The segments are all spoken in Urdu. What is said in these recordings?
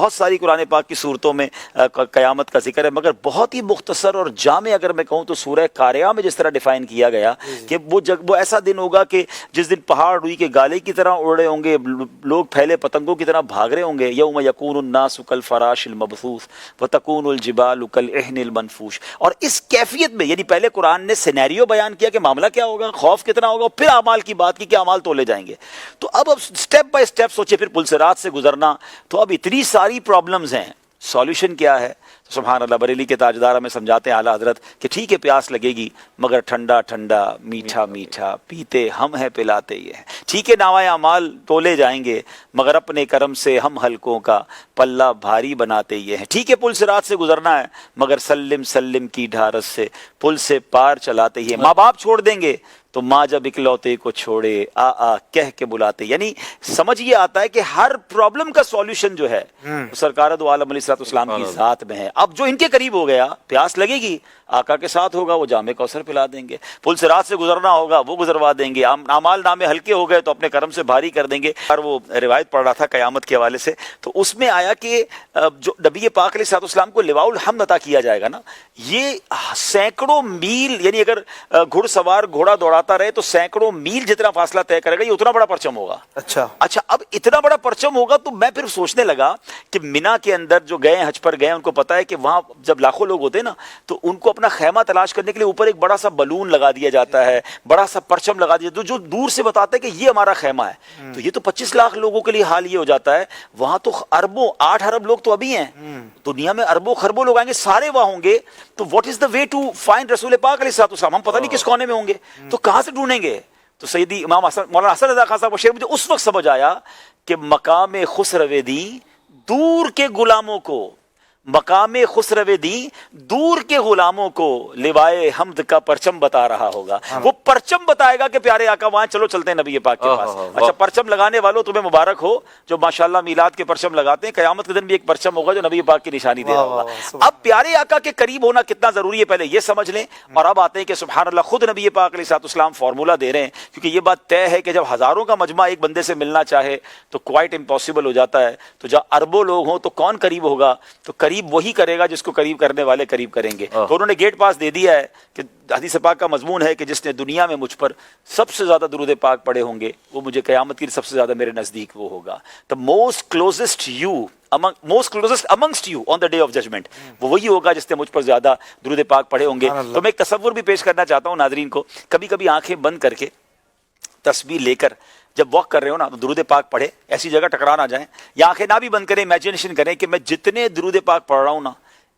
بہت ساری قرآن پاک کی صورتوں میں قیامت کا ذکر ہے، مگر بہت ہی مختصر اور جامع اگر میں کہوں تو سورہ قاریہ میں جس طرح ڈیفائن کیا گیا کہ وہ ایسا دن ہوگا کہ جس دن پہاڑ روئی کے گالے کی طرح اڑ رہے ہوں گے، لوگ پھیلے پتنگوں کی طرح بھاگ رہے ہوں گے. یوم یکون الناس کالفراش المبثوث وتکون الجبال کالعہن المنفوش. اور اس کیفیت میں یعنی پہلے قرآن نے سینیریو بیان کیا کہ معاملہ کیا ہوگا، خوف کتنا ہوگا، پھر اعمال کی بات کی کہ اعمال تولے جائیں گے. تو اب سٹیپ بائی سٹیپ سوچے پھر پلسرات سے گزرنا. تو اب اتنی ساری پرابلمز ہیں، سولوشن کیا ہے؟ سبحان اللہ، بریلی کے تاجدار ہمیں سمجھاتے ہیں اعلیٰ حضرت کہ ٹھیک ہے پیاس لگے گی مگر ٹھنڈا ٹھنڈا میٹھا میٹھا پیتے ہم ہیں پلاتے یہ ہیں. ٹھیک ہے نامۂ اعمال تولے جائیں گے مگر اپنے کرم سے ہم حلقوں کا پلہ بھاری بناتے یہ ہیں. ٹھیک ہے پل صراط سے گزرنا ہے مگر سلم سلم کی ڈھارس سے پل سے پار چلاتے ہی ہیں. ماں باپ چھوڑ دیں گے تو ماں جب اکلوتے کو چھوڑے آ کہہ کے بلاتے. یعنی سمجھ یہ آتا ہے کہ ہر پرابلم کا سولوشن جو ہے سرکار دو عالم علیہ السلام کی ذات میں ہے. اب جو ان کے قریب ہو گیا پیاس لگے گی آقا کے ساتھ ہوگا وہ جام کوثر پلا دیں گے. پل صراط سے گزرنا ہوگا وہ گزروا دیں گے. اعمال نامے ہلکے ہو گئے تو اپنے کرم سے بھاری کر دیں گے. اور وہ روایت پڑھ رہا تھا قیامت کے حوالے سے تو اس میں آیا کہ جو نبی پاک علیہ السلام کو لواء الحمد عطا کیا جائے گا نا، یہ سینکڑوں میل، یعنی اگر گھڑ سوار گھوڑا دوڑاتا رہے تو سینکڑوں میل جتنا فاصلہ طے کرے گا، یہ اتنا بڑا پرچم ہوگا. اچھا اب اتنا بڑا پرچم ہوگا تو میں پھر سوچنے لگا کہ مینا کے اندر جو گئے حج پر گئے ان کو پتا ہے کہ وہاں جب لاکھوں لوگ ہوتے ہیں نا تو ان کو اپنا خیمہ تلاش کرنے کے لیے اوپر ایک بڑا سا بلون لگا دیا جاتا ہے، بڑا سا پرچم لگا دیا جو دور سے بتاتا ہے کہ یہ ہمارا خیمہ ہے. تو یہ تو 25 لاکھ لوگوں کے لیے حال یہ ہو جاتا ہے. وہاں تو اربوں 8 ارب لوگ تو ابھی ہیں، دنیا میں اربوں خربوں لوگ آئیں گے، سارے وہاں ہوں گے. تو what is the way to find رسول پاک علیہ السلام؟ ہم پتہ نہیں کس کونے میں ہوں گے تو کہاں سے ڈھونڈیں گے؟ تو سیدی امام مولانا حسن رضا خان صاحب شعر مجھے اس وقت سمجھ آیا کہ مقام خسرو دی دور کے غلاموں کو، مقام خسرو دی دور کے غلاموں کو لوائے حمد کا پرچم بتا رہا ہوگا. وہ پرچم بتائے گا کہ پیارے آقا وہاں چلو چلتے ہیں نبی پاک کے پاس. اچھا پرچم لگانے والوں تمہیں مبارک ہو جو ماشاءاللہ میلاد کے پرچم لگاتے ہیں. قیامت کے دن بھی ایک پرچم ہوگا جو نبی پاک کی نشانی دے رہا ہوگا. اب پیارے آقا کے قریب ہونا کتنا ضروری ہے پہلے یہ سمجھ لیں. اور اب آتے ہیں کہ سبحان اللہ خود نبی پاک علیہ السلام فارمولہ دے رہے ہیں، کیونکہ یہ بات طے ہے کہ جب ہزاروں کا مجمع ایک بندے سے ملنا چاہے تو کوائٹ امپاسبل ہو جاتا ہے. تو جب اربوں لوگ ہوں تو کون قریب ہوگا؟ تو قریب وہی کرے گا جس کو قریب کرنے والے قریب کریں گے. تو انہوں نے گیٹ پاس دے دیا ہے کہ حدیث پاک کا مضمون ہے کہ جس نے دنیا میں مجھ پر سب سے زیادہ درود پاک پڑھے ہوں گے وہ مجھے قیامت کی سب سے زیادہ میرے نزدیک وہ ہوگا. the most closest amongst you on the day of judgment وہ وہی ہوگا جس نے مجھ پر زیادہ درود پاک پڑھے ہوں گے. تو میں ایک تصور بھی پیش کرنا چاہتا ہوں ناظرین کو. کبھی کبھی آنکھیں بند کر کے تسبیح لے کر جب واک کر رہے ہو نا تو درود پاک پڑھے، ایسی جگہ ٹکرا نہ جائیں، یا آنکھیں نہ بھی بند کریں، امیجنیشن کریں کہ میں جتنے درود پاک پڑھ رہا ہوں نا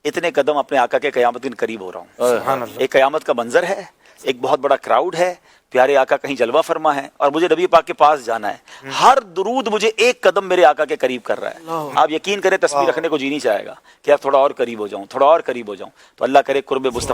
اتنے قدم اپنے آقا کے قیامت کے قریب ہو رہا ہوں. ایک قیامت کا منظر ہے، ایک بہت بڑا کراؤڈ ہے، پیارے آقا کہیں جلوہ فرما ہے اور مجھے نبی پاک کے پاس جانا ہے. ہر درود مجھے ایک قدم میرے آقا کے قریب کر رہا ہے. آپ یقین کریں تسبیح رکھنے کو جی نہیں چاہے گا کہ آپ تھوڑا اور قریب ہو جاؤں، تھوڑا اور قریب ہو جاؤں. تو اللہ کرے قرب مصطفیٰ